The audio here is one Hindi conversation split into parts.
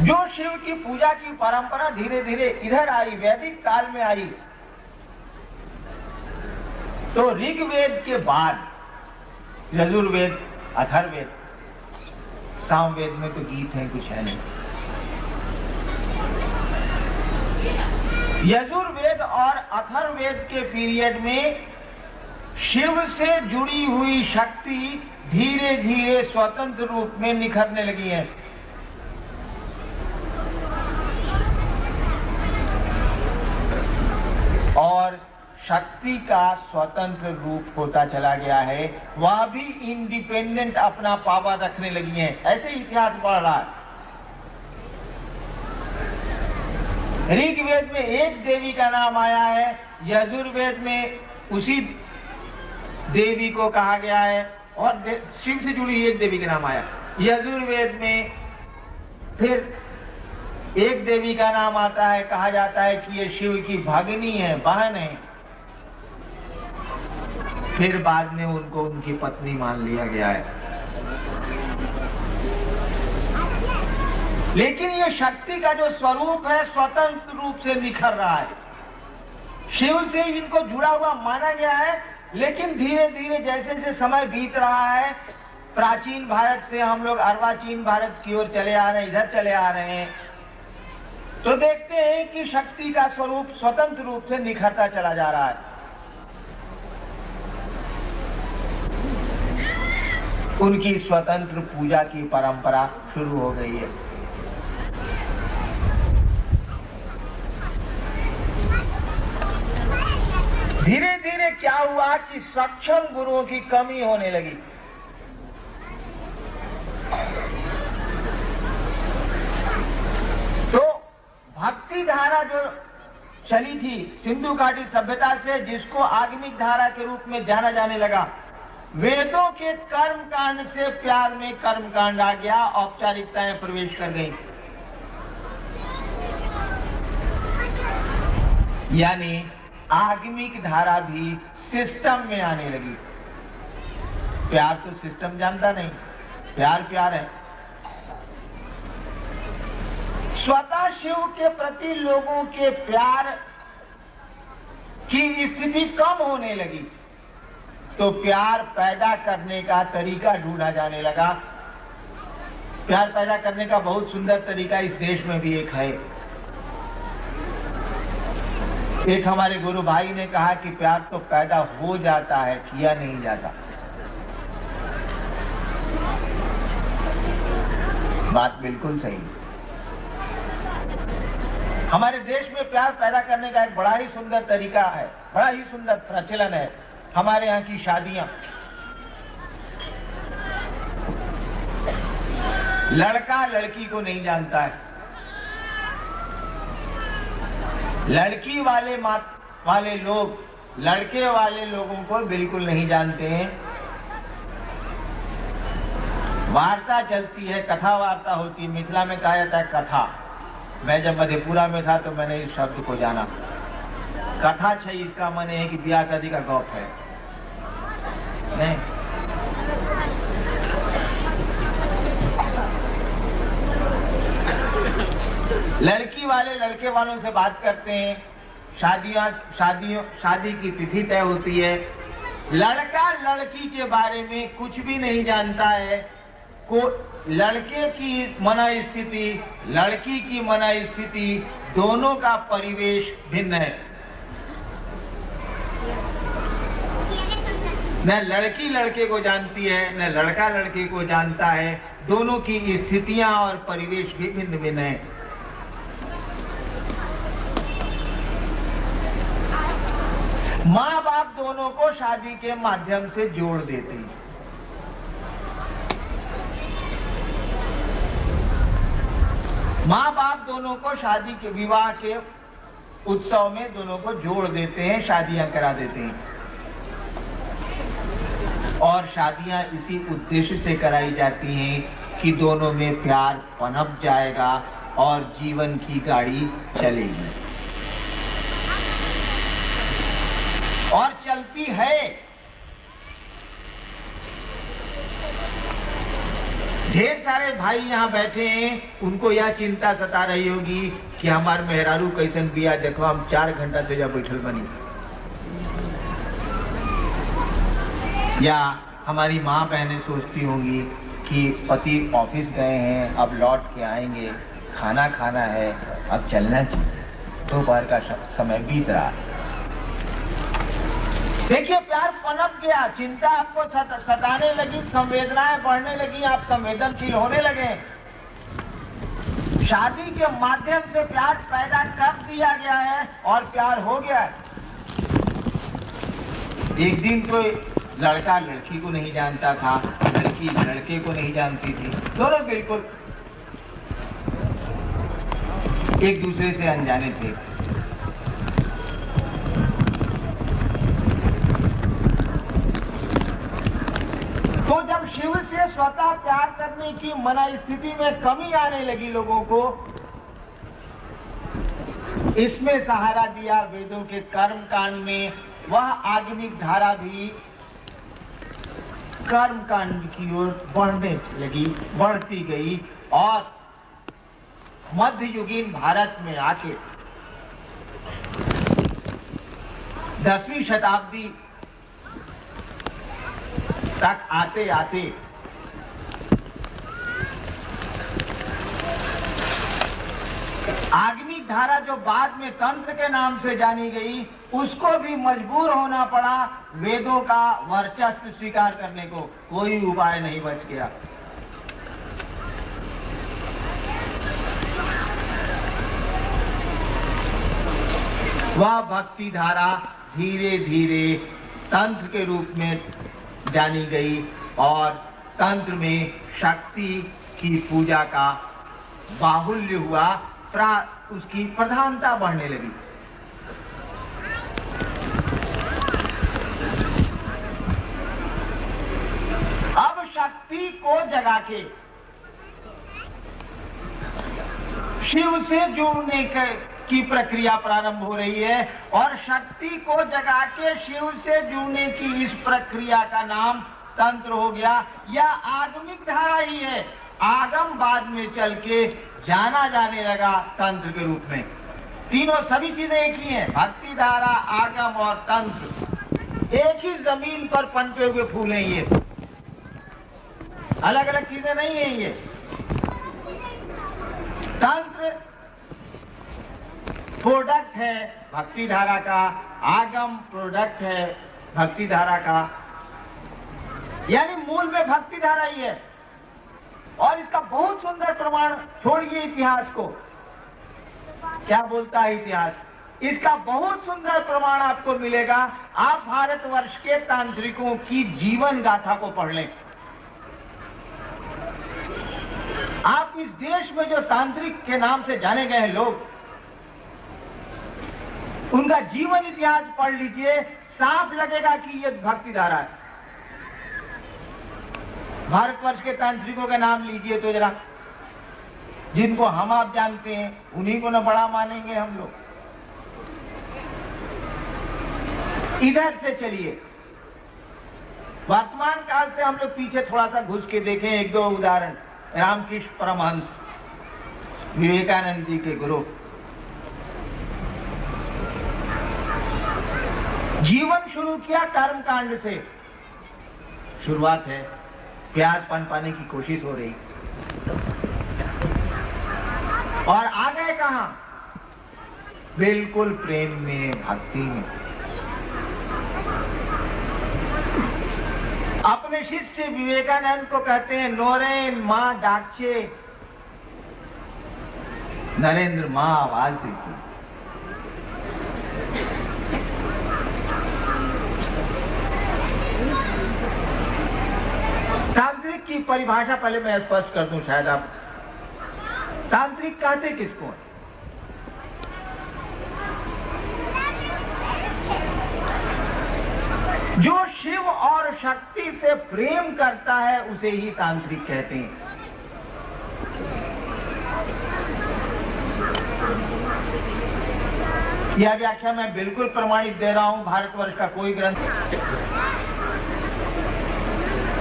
जो शिव की पूजा की परंपरा धीरे धीरे इधर आई, वैदिक काल में आई, तो ऋग्वेद के बाद यजुर्वेद, अथर्ववेद, सामवेद में तो गीत है, कुछ है नहीं। यजुर्वेद और अथर्ववेद के पीरियड में शिव से जुड़ी हुई शक्ति धीरे धीरे स्वतंत्र रूप में निखरने लगी है। और शक्ति का स्वतंत्र रूप होता चला गया है, वह भी इंडिपेंडेंट अपना पावर रखने लगी है। ऐसे इतिहास बढ़ रहा है। ऋग्वेद में एक देवी का नाम आया है, यजुर्वेद में उसी देवी को कहा गया है, और शिव से जुड़ी एक देवी का नाम आया। यजुर्वेद में फिर एक देवी का नाम आता है, कहा जाता है कि ये शिव की भगिनी है, बहन है। फिर बाद में उनको उनकी पत्नी मान लिया गया है। लेकिन ये शक्ति का जो स्वरूप है स्वतंत्र रूप से निखर रहा है। शिव से इनको जुड़ा हुआ माना गया है, लेकिन धीरे धीरे जैसे जैसे समय बीत रहा है, प्राचीन भारत से हम लोग अर्वाचीन भारत की ओर चले आ रहे हैं, इधर चले आ रहे हैं, तो देखते हैं कि शक्ति का स्वरूप स्वतंत्र रूप से निखरता चला जा रहा है। उनकी स्वतंत्र पूजा की परंपरा शुरू हो गई है। धीरे धीरे क्या हुआ कि सक्षम गुरुओं की कमी होने लगी। तो भक्ति धारा जो चली थी सिंधु घाटी सभ्यता से, जिसको आगमिक धारा के रूप में जाना जाने लगा, वेदों के कर्म कांड से प्यार में कर्म कांड आ गया, औपचारिकताएं प्रवेश कर गई। यानी आगमिक धारा भी सिस्टम में आने लगी। प्यार तो सिस्टम जानता नहीं, प्यार प्यार है। स्वतः शिव के प्रति लोगों के प्यार की स्थिति कम होने लगी, तो प्यार पैदा करने का तरीका ढूंढा जाने लगा। प्यार पैदा करने का बहुत सुंदर तरीका इस देश में भी एक है। एक हमारे गुरु भाई ने कहा कि प्यार तो पैदा हो जाता है, किया नहीं जाता। बात बिल्कुल सही। हमारे देश में प्यार पैदा करने का एक बड़ा ही सुंदर तरीका है, बड़ा ही सुंदर प्रचलन है। हमारे यहाँ की शादियां, लड़का लड़की को नहीं जानता है, लड़की वाले लोग लड़के वाले लोगों को बिल्कुल नहीं जानते हैं। वार्ता चलती है, कथा वार्ता होती है। मिथिला में कहा जाता है कथा। मैं जब मधेपुरा में था तो मैंने इस शब्द को जाना। कथा छई, इसका मन है कि ब्याह शादी का गौप है नहीं। लड़की वाले लड़के वालों से बात करते हैं, शादी की तिथि तय होती है। लड़का लड़की के बारे में कुछ भी नहीं जानता है। लड़के की मना स्थिति, लड़की की मना स्थिति, दोनों का परिवेश भिन्न है। न लड़की लड़के को जानती है, न लड़का लड़के को जानता है। दोनों की स्थितियां और परिवेश भी भिन्न भिन्न है। माँ बाप दोनों को शादी के माध्यम से जोड़ देते हैं। माँ बाप दोनों को शादी के विवाह के उत्सव में दोनों को जोड़ देते हैं, शादियां करा देते हैं। और शादियां इसी उद्देश्य से कराई जाती हैं कि दोनों में प्यार पनप जाएगा और जीवन की गाड़ी चलेगी। और चलती है। ढेर सारे भाई यहाँ बैठे हैं, उनको यह चिंता सता रही होगी कि हमार मेहरारू कैसन बिया, देखो हम 4 घंटा से जब बैठल बनी। या हमारी माँ बहनें सोचती होंगी कि पति ऑफिस गए हैं, अब लौट के आएंगे, खाना खाना है, अब चलना चाहिए, दोपहर का समय बीत रहा है। देखिए प्यार पनप गया, चिंता आपको सताने लगी, संवेदनाएं बढ़ने लगी, आप संवेदनशील होने लगे। शादी के माध्यम से प्यार पैदा कर दिया गया है और प्यार हो गया है। एक दिन कोई लड़का लड़की को नहीं जानता था, लड़की लड़के को नहीं जानती थी, दोनों बिल्कुल एक दूसरे से अनजाने थे। तो जब शिव से स्वतः प्यार करने की मना स्थिति में कमी आने लगी लोगों को, इसमें सहारा दिया वेदों के कर्म कांड में। वह आगमिक धारा भी कर्म कांड की ओर बढ़ने लगी, बढ़ती गई और मध्ययुगीन भारत में आके 10वीं शताब्दी तक आते आते आगमिक धारा जो बाद में तंत्र के नाम से जानी गई, उसको भी मजबूर होना पड़ा वेदों का वर्चस्व स्वीकार करने को। कोई उपाय नहीं बच गया। वह भक्ति धारा धीरे धीरे तंत्र के रूप में जानी गई और तंत्र में शक्ति की पूजा का बाहुल्य हुआ, उसकी प्रधानता बढ़ने लगी। अब शक्ति को जगा के शिव से जुड़ने की प्रक्रिया प्रारंभ हो रही है और शक्ति को जगा के शिव से जुड़ने की इस प्रक्रिया का नाम तंत्र हो गया। यह आगमिक धारा ही है, आगम बाद में चल के जाना जाने लगा तंत्र के रूप में। तीनों सभी चीजें एक ही हैं, भक्ति धारा, आगम और तंत्र एक ही जमीन पर पनपे हुए फूल हैं। ये अलग अलग चीजें नहीं है। ये तंत्र प्रोडक्ट है भक्ति धारा का, आगम प्रोडक्ट है भक्ति धारा का, यानी मूल में भक्ति धारा ही है। और इसका बहुत सुंदर प्रमाण, छोड़िए इतिहास को, क्या बोलता है इतिहास, इसका बहुत सुंदर प्रमाण आपको मिलेगा। आप भारतवर्ष के तांत्रिकों की जीवन गाथा को पढ़ लें। आप इस देश में जो तांत्रिक के नाम से जाने गए हैं लोग, उनका जीवन इतिहास पढ़ लीजिए, साफ लगेगा कि ये भक्ति धारा है। भारतवर्ष के तांत्रिकों का नाम लीजिए तो जरा, जिनको हम आप जानते हैं उन्हीं को न बड़ा मानेंगे हम लोग। इधर से चलिए, वर्तमान काल से हम लोग पीछे थोड़ा सा घुस के देखें एक दो उदाहरण। रामकृष्ण परमहंस, विवेकानंद जी के गुरु, जीवन शुरू किया कर्म कांड से। शुरुआत है, प्यार पनपाने की कोशिश हो रही और आ गए कहां? बिल्कुल प्रेम में, भक्ति में। अपने शिष्य विवेकानंद को कहते हैं नोरेन मां डाकचे, नरेंद्र मां आवाज देती। तांत्रिक की परिभाषा पहले मैं स्पष्ट कर दूं, शायद आप, तांत्रिक कहते किसको? जो शिव और शक्ति से प्रेम करता है उसे ही तांत्रिक कहते हैं। यह व्याख्या मैं बिल्कुल प्रमाणित दे रहा हूं, भारतवर्ष का कोई ग्रंथ।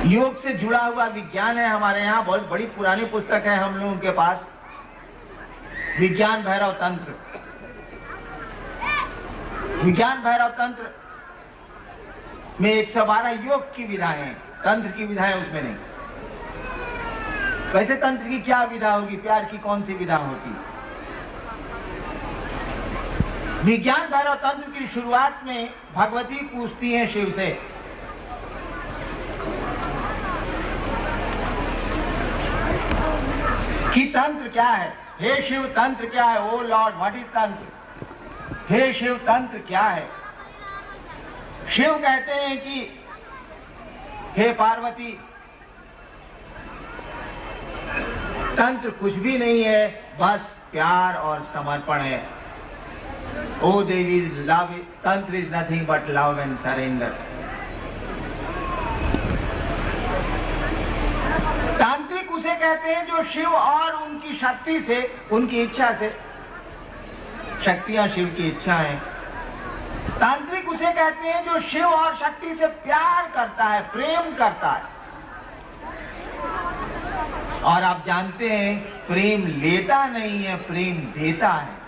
योग से जुड़ा हुआ विज्ञान है हमारे यहाँ, बहुत बड़ी पुरानी पुस्तक है हम लोगों के पास, विज्ञान भैरव तंत्र। विज्ञान भैरव तंत्र में 112 योग की विधाएं हैं, तंत्र की विधाएं उसमें नहीं। वैसे तंत्र की क्या विधा होगी, प्यार की कौन सी विधा होती? विज्ञान भैरव तंत्र की शुरुआत में भगवती पूछती हैं शिव से, कि तंत्र क्या है? हे शिव तंत्र क्या है? ओ लॉर्ड व्हाट इज तंत्र? हे शिव तंत्र क्या है? शिव कहते हैं कि हे पार्वती, तंत्र कुछ भी नहीं है, बस प्यार और समर्पण है। ओ देवी, लव, तंत्र is nothing but love and surrender. तांत्रिक उसे कहते हैं जो शिव और उनकी शक्ति से, उनकी इच्छा से, शक्तियां शिव की इच्छा है, तांत्रिक उसे कहते हैं जो शिव और शक्ति से प्यार करता है, प्रेम करता है। और आप जानते हैं प्रेम लेता नहीं है, प्रेम देता है।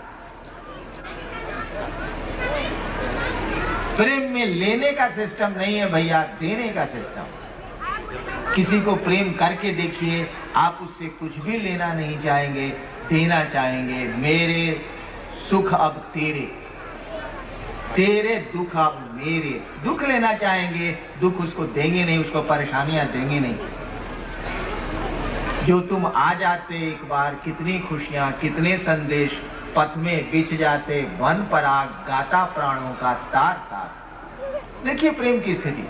प्रेम में लेने का सिस्टम नहीं है भैया, देने का सिस्टम। किसी को प्रेम करके देखिए, आप उससे कुछ भी लेना नहीं चाहेंगे, देना चाहेंगे। मेरे सुख अब तेरे, तेरे दुख अब मेरे। दुख लेना चाहेंगे, दुख उसको देंगे नहीं, उसको परेशानियां देंगे नहीं। जो तुम आ जाते एक बार, कितनी खुशियां, कितने संदेश पथ में बिछ जाते, वन पराग गाता प्राणों का तार तार। देखिए प्रेम की स्थिति।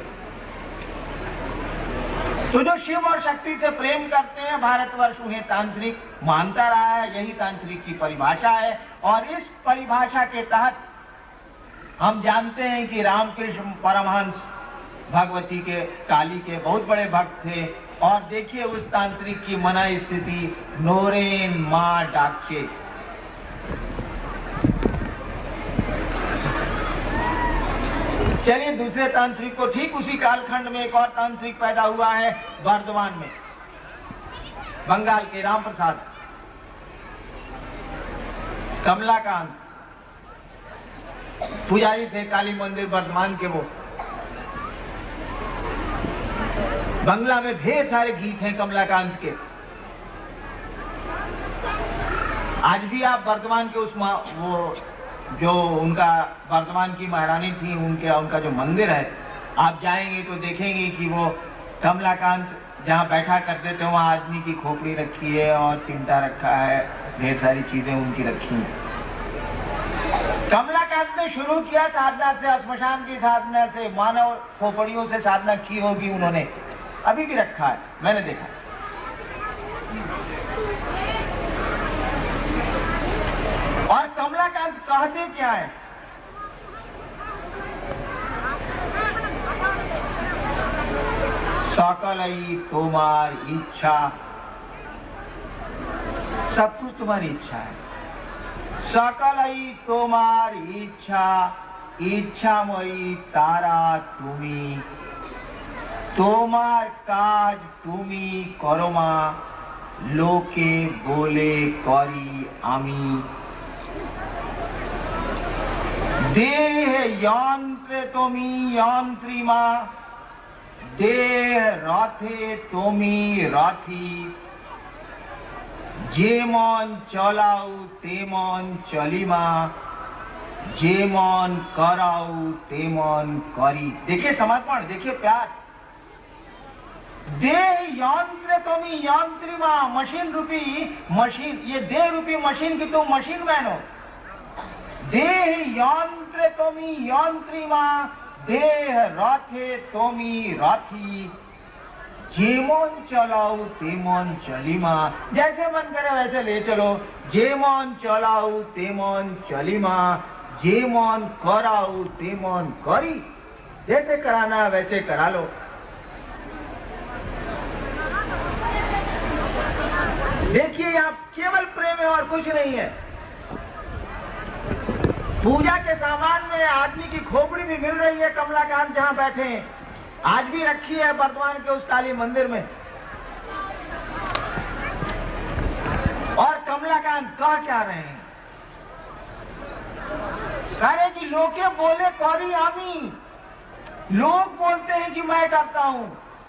तो जो शिव और शक्ति से प्रेम करते हैं, भारतवर्ष उन्हें तांत्रिक मानता रहा है, यही तांत्रिक की परिभाषा है। और इस परिभाषा के तहत हम जानते हैं कि रामकृष्ण परमहंस भगवती के, काली के बहुत बड़े भक्त थे। और देखिए उस तांत्रिक की मना स्थिति, नोरेन मां डाकचे। चलिए दूसरे तांत्रिक को, ठीक उसी कालखंड में एक और तांत्रिक पैदा हुआ है बर्धमान में, बंगाल के राम प्रसाद, कमलाकांत पुजारी थे काली मंदिर बर्धमान के। वो बंगला में ढेर सारे गीत हैं कमलाकांत के। आज भी आप बर्धमान के उस वो जो उनका बर्धमान की महारानी थी, उनका जो मंदिर है, आप जाएंगे तो देखेंगे कि वो कमलाकांत जहाँ बैठा करते थे वहाँ आदमी की खोपड़ी रखी है और चिमटा रखा है, ढेर सारी चीजें उनकी रखी हैं। कमलाकांत ने शुरू किया साधना से, श्मशान की साधना से, मानव खोपड़ियों से साधना की होगी उन्होंने, अभी भी रखा है, मैंने देखा। और कमलाकांत कहते क्या है? सकलई तुम्हार इच्छा, सब कुछ तुम्हारी इच्छा है। सकलई तुम्हार इच्छा, इच्छामयी तारा तुमी, তোমার কাজ তুমি করো মা, লোকে বলে করি আমি। দেহ যন্ত্রে তুমি যন্ত্রী মা, দেহ রথে তুমি রথী, যেমন চলাও তেমন চলিমা, যেমন कराओ তেমন করি। देखिए समर्पण, देखिए प्यार। देह यंत्र तुम यंत्री मां, मशीन रूपी मशीन, ये देह रूपी मशीन की तुम मशीन बनो। देह यंत्र तुम यंत्री मां, देह रथे तुम रथी, जेमन चलाओ तेमन चलिमा, जैसे मन करे वैसे ले चलो। जेमन चलाओ तेमन चलिमा, जेमन कराओ तेमन करी, जैसे कराना वैसे करा लो। देखिए यहाँ केवल प्रेम है और कुछ नहीं है। पूजा के सामान में आदमी की खोपड़ी भी मिल रही है, कमलाकांत जहाँ बैठे हैं। आज भी रखी है बर्दवान के उस काली मंदिर में। और कमलाकांत कह क्या रहे हैं? कह रहे कि लोके बोले कौरी आमी, लोग बोलते हैं कि मैं करता हूं,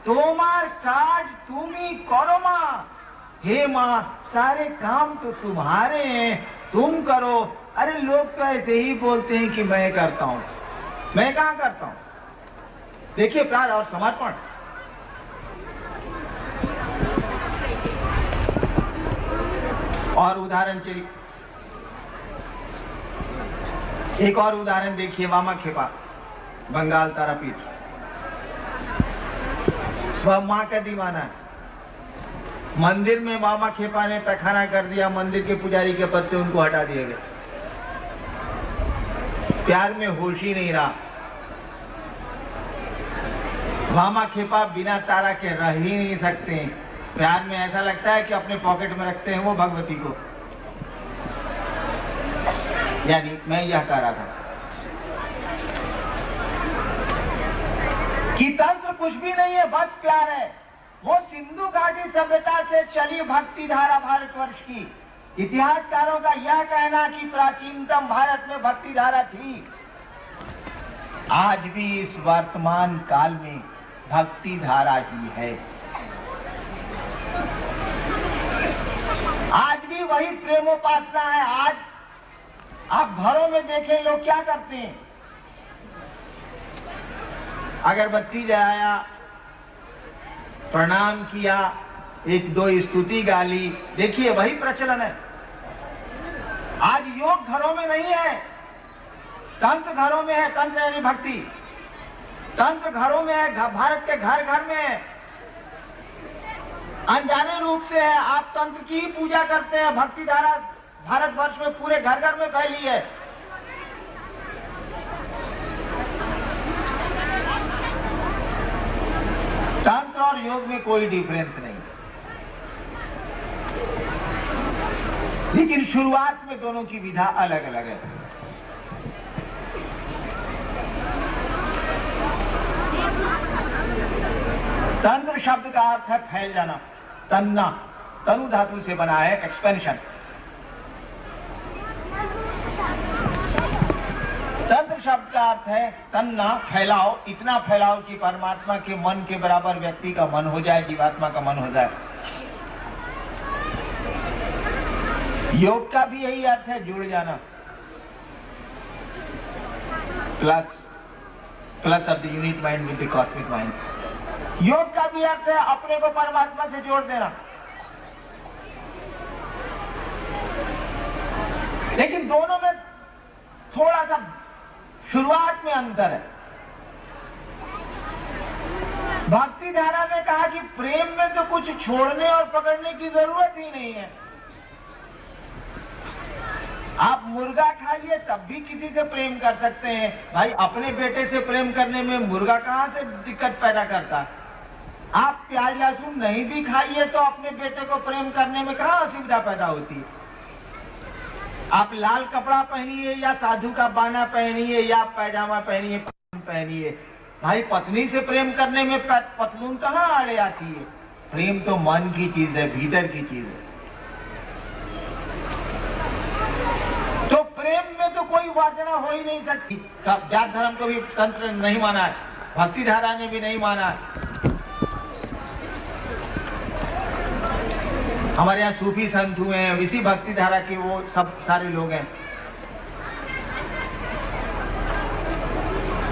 तोमार काज तुम्ही करो मां। हे मां, सारे काम तो तुम्हारे हैं, तुम करो। अरे लोग तो ऐसे ही बोलते हैं कि मैं करता हूं, मैं कहां करता हूं। देखिए प्यार और समर्पण। और उदाहरण चलिए, एक और उदाहरण देखिए, वामा खेपा, बंगाल तारापीठ। वह मां का दीवाना है। मंदिर में वामा खेपा ने पैखाना कर दिया, मंदिर के पुजारी के पद से उनको हटा दिया गया। प्यार में होश ही नहीं रहा। वामा खेपा बिना तारा के रह ही नहीं सकते। प्यार में ऐसा लगता है कि अपने पॉकेट में रखते हैं वो भगवती को। यानी मैं यह कह रहा था कि तंत्र कुछ भी नहीं है, बस प्यार है। वो सिंधु घाटी सभ्यता से चली भक्ति धारा भारतवर्ष की। इतिहासकारों का यह कहना कि प्राचीनतम भारत में भक्ति धारा थी। आज भी इस वर्तमान काल में भक्ति धारा ही है। आज भी वही प्रेमोपासना है। आज आप घरों में देखें लोग क्या करते हैं, अगरबत्ती जलाया, प्रणाम किया, एक दो स्तुति गाली, देखिए वही प्रचलन है। आज योग घरों में नहीं है, तंत्र घरों में है। तंत्र यानी भक्ति, तंत्र घरों में है, भारत के घर घर में है। अनजाने रूप से है, आप तंत्र की ही पूजा करते हैं। भक्ति धारा भारतवर्ष में पूरे घर घर में फैली है। तंत्र और योग में कोई डिफरेंस नहीं, लेकिन शुरुआत में दोनों की विधा अलग अलग है। तंत्र शब्द का अर्थ है फैल जाना, तन्ना, तनु धातु से बना है, एक्सपेंशन। तंत्र शब्द का अर्थ है तन्ना, फैलाओ, इतना फैलाओ कि परमात्मा के मन के बराबर व्यक्ति का मन हो जाए, जीवात्मा का मन हो जाए। योग का भी यही अर्थ है, जुड़ जाना। Plus of the unit mind with the cosmic mind. योग का भी अर्थ है अपने को परमात्मा से जोड़ देना। लेकिन दोनों में थोड़ा सा शुरुआत में अंतर है। भक्ति धारा ने कहा कि प्रेम में तो कुछ छोड़ने और पकड़ने की जरूरत ही नहीं है। आप मुर्गा खाइए तब भी किसी से प्रेम कर सकते हैं। भाई अपने बेटे से प्रेम करने में मुर्गा कहां से दिक्कत पैदा करता? आप प्याज लहसुन नहीं भी खाइए तो अपने बेटे को प्रेम करने में कहां असुविधा पैदा होती है? आप लाल कपड़ा पहनिए या साधु का बाना पहनिए या पैजामा पहनिए, भाई पत्नी से प्रेम करने में पतलून कहां आड़े आती है? प्रेम तो मन की चीज है, भीतर की चीज है। तो प्रेम में तो कोई वासना हो ही नहीं सकती। सब जात धर्म को भी तंत्र नहीं माना है, भक्ति धारा ने भी नहीं माना है। हमारे यहाँ सूफी संत हुए हैं, इसी भक्ति धारा के वो सब सारे लोग हैं।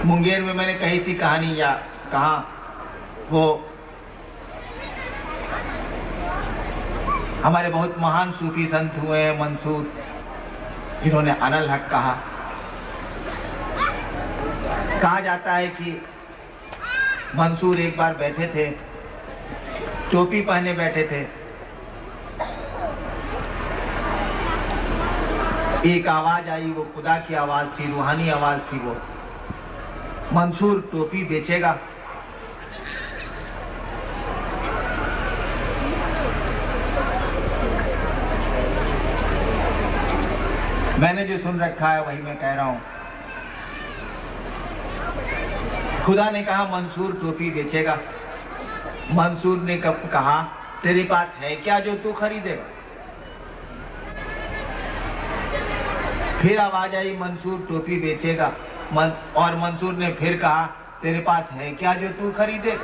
मुंगेर में मैंने कही थी कहानी, या कहा वो हमारे बहुत महान सूफी संत हुए हैं मंसूर, जिन्होंने अनल हक कहा। कहा जाता है कि मंसूर एक बार बैठे थे, टोपी पहने बैठे थे। एक आवाज आई, वो खुदा की आवाज थी, रूहानी आवाज थी। वो मंसूर टोपी बेचेगा। मैंने जो सुन रखा है वही मैं कह रहा हूं। खुदा ने कहा मंसूर टोपी बेचेगा। मंसूर ने कब कहा तेरे पास है क्या जो तू खरीदेगा? फिर आवाज आई मंसूर टोपी बेचेगा। और मंसूर ने फिर कहा तेरे पास है क्या जो तू खरीदे?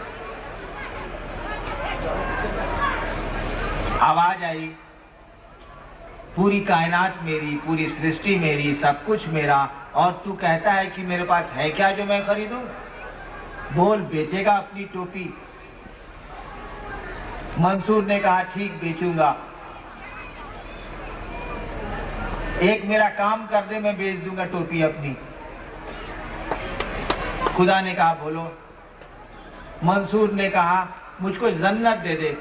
आवाज आई पूरी कायनात मेरी, पूरी सृष्टि मेरी, सब कुछ मेरा, और तू कहता है कि मेरे पास है क्या जो मैं खरीदूं? बोल, बेचेगा अपनी टोपी? मंसूर ने कहा ठीक बेचूंगा, एक मेरा काम कर दे मैं बेच दूंगा टोपी अपनी। खुदा ने कहा बोलो। मंसूर ने कहा मुझको जन्नत दे दे,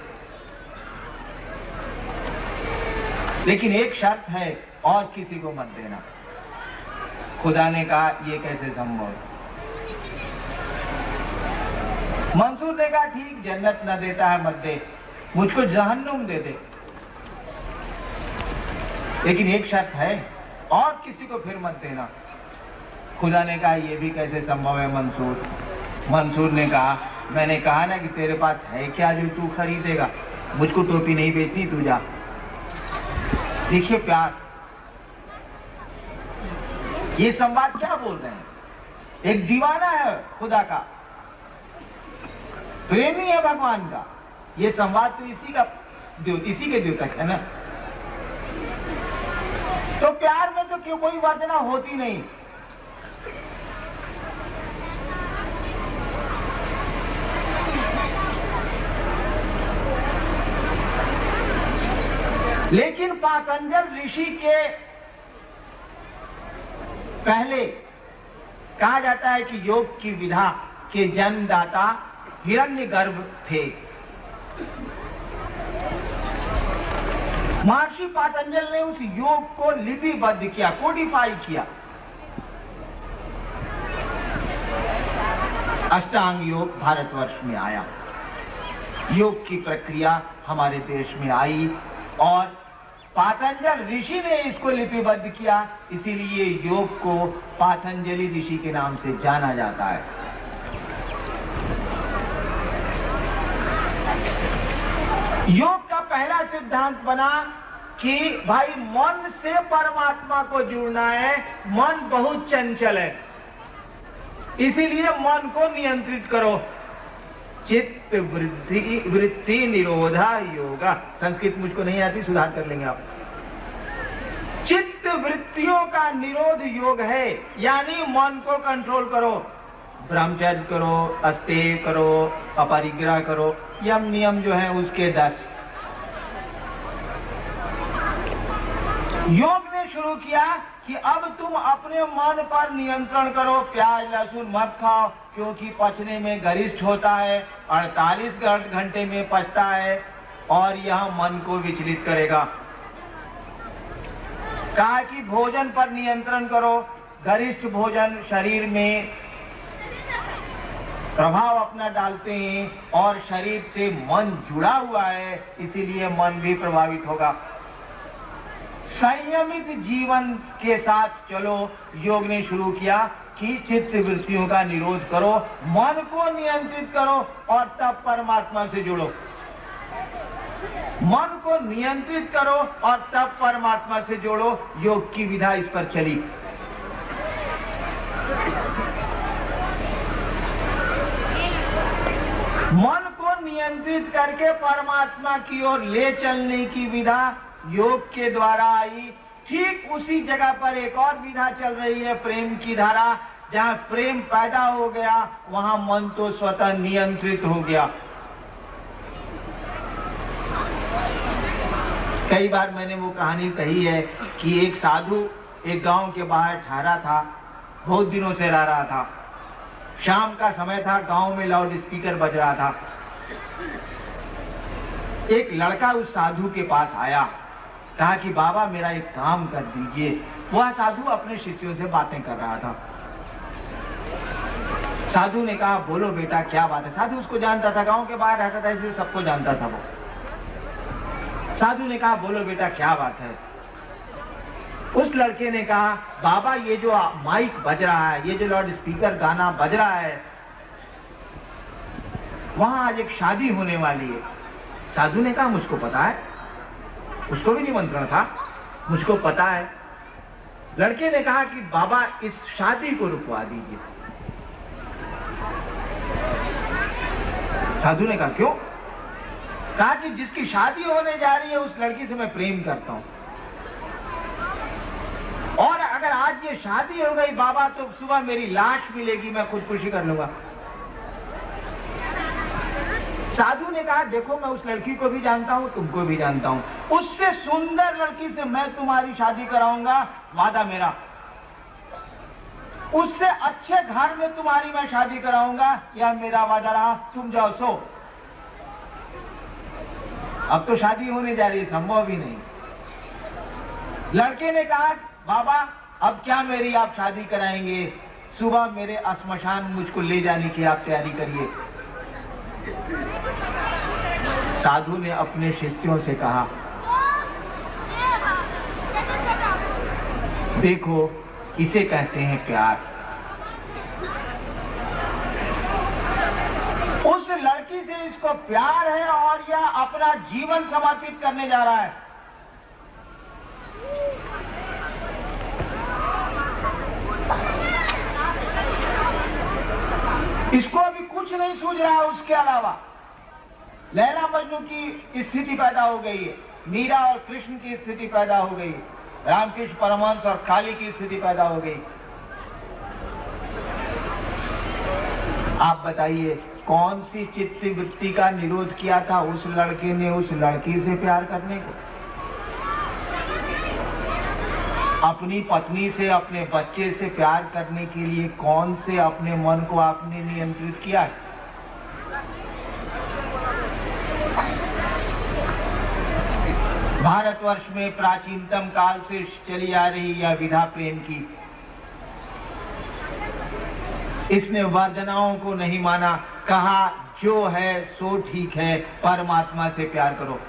लेकिन एक शर्त है, और किसी को मत देना। खुदा ने कहा ये कैसे संभव? मंसूर ने कहा ठीक, जन्नत न देता है मत दे, मुझको जहन्नुम दे दे, लेकिन एक शर्त है, और किसी को फिर मत देना। खुदा ने कहा ये भी कैसे संभव है मंसूर? मंसूर ने कहा मैंने कहा ना कि तेरे पास है क्या जो तू खरीदेगा, मुझको टोपी नहीं बेचनी, तू जा। देखिए प्यार, ये संवाद क्या बोल रहे हैं? एक दीवाना है खुदा का, प्रेमी है भगवान का, ये संवाद तो इसी के द्योतक है ना। तो प्यार में तो क्यों कोई वंदना होती नहीं। लेकिन पातंजल ऋषि के पहले कहा जाता है कि योग की विधा के जन्मदाता हिरण्यगर्भ थे। महर्षि पातंजल ने उस योग को लिपिबद्ध किया, कोडिफाई किया। अष्टांग योग भारतवर्ष में आया, योग की प्रक्रिया हमारे देश में आई, और पातंजल ऋषि ने इसको लिपिबद्ध किया, इसीलिए योग को पातंजलि ऋषि के नाम से जाना जाता है। योग का पहला सिद्धांत बना कि भाई मन से परमात्मा को जुड़ना है, मन बहुत चंचल है, इसीलिए मन को नियंत्रित करो। चित्त वृत्ति निरोधा योगा। संस्कृत मुझको नहीं आती, सुधार कर लेंगे आप। चित्त वृत्तियों का निरोध योग है, यानी मन को कंट्रोल करो, ब्रह्मचर्य करो, अस्तेय करो, अपरिग्रह करो, यम नियम जो है उसके 10। योग ने शुरू किया कि अब तुम अपने मन पर नियंत्रण करो, प्याज लहसुन मत खाओ क्योंकि पचने में गरिष्ठ होता है, 48 घंटे में पचता है और यह मन को विचलित करेगा। कहा कि भोजन पर नियंत्रण करो, गरिष्ठ भोजन शरीर में प्रभाव अपना डालते हैं और शरीर से मन जुड़ा हुआ है, इसीलिए मन भी प्रभावित होगा। संयमित जीवन के साथ चलो। योग ने शुरू किया कि चित्त वृत्तियों का निरोध करो, मन को नियंत्रित करो और तब परमात्मा से जुड़ो। मन को नियंत्रित करो और तब परमात्मा से जोड़ो। योग की विधा इस पर चली। मन को नियंत्रित करके परमात्मा की ओर ले चलने की विधा योग के द्वारा आई। ठीक उसी जगह पर एक और विधा चल रही है, प्रेम की धारा। जहां प्रेम पैदा हो गया वहां मन तो स्वतः नियंत्रित हो गया। कई बार मैंने वो कहानी कही है कि एक साधु एक गांव के बाहर ठहरा था, बहुत दिनों से रह रहा था। शाम का समय था, गांव में लाउड स्पीकर बज रहा था। एक लड़का उस साधु के पास आया, कहा कि बाबा मेरा एक काम कर दीजिए। वह साधु अपने शिष्यों से बातें कर रहा था। साधु ने कहा बोलो बेटा क्या बात है। साधु उसको जानता था, गांव के बाहर रहता था इसलिए सबको जानता था वो। साधु ने कहा बोलो बेटा क्या बात है। उस लड़के ने कहा बाबा ये जो माइक बज रहा है, ये जो लाउड स्पीकर गाना बज रहा है, वहां आज एक शादी होने वाली है। साधु ने कहा मुझको पता है, उसको भी निमंत्रण था, मुझको पता है। लड़के ने कहा कि बाबा इस शादी को रुकवा दीजिए। साधु ने कहा क्यों? कहा कि जिसकी शादी होने जा रही है उस लड़की से मैं प्रेम करता हूं, और अगर आज ये शादी हो गई बाबा तो सुबह मेरी लाश मिलेगी, मैं खुदकुशी कर लूंगा। साधु ने कहा देखो मैं उस लड़की को भी जानता हूं, तुमको भी जानता हूं, उससे सुंदर लड़की से मैं तुम्हारी शादी कराऊंगा, वादा मेरा। उससे अच्छे घर में तुम्हारी मैं शादी कराऊंगा, यह मेरा वादा रहा, तुम जाओ सो। अब तो शादी होने जा रही है, संभव ही नहीं। लड़के ने कहा बाबा अब क्या मेरी आप शादी कराएंगे, सुबह मेरे श्मशान मुझको ले जाने की आप तैयारी करिए। साधु ने अपने शिष्यों से कहा देखो इसे कहते हैं प्यार। उस लड़की से इसको प्यार है और यह अपना जीवन समर्पित करने जा रहा है। इसको अभी कुछ नहीं सूझ रहा है उसके अलावा। लैला मजनू की स्थिति पैदा हो गई है, मीरा और कृष्ण की स्थिति पैदा हो गई, रामकृष्ण परमहंस और काली की स्थिति पैदा हो गई। आप बताइए कौन सी चित्त वृत्ति का निरोध किया था उस लड़के ने उस लड़की से प्यार करने को? अपनी पत्नी से, अपने बच्चे से प्यार करने के लिए कौन से अपने मन को आपने नियंत्रित किया है? भारतवर्ष में प्राचीनतम काल से चली आ रही यह विधा प्रेम की, इसने वर्जनाओं को नहीं माना, कहा जो है सो ठीक है, परमात्मा से प्यार करो।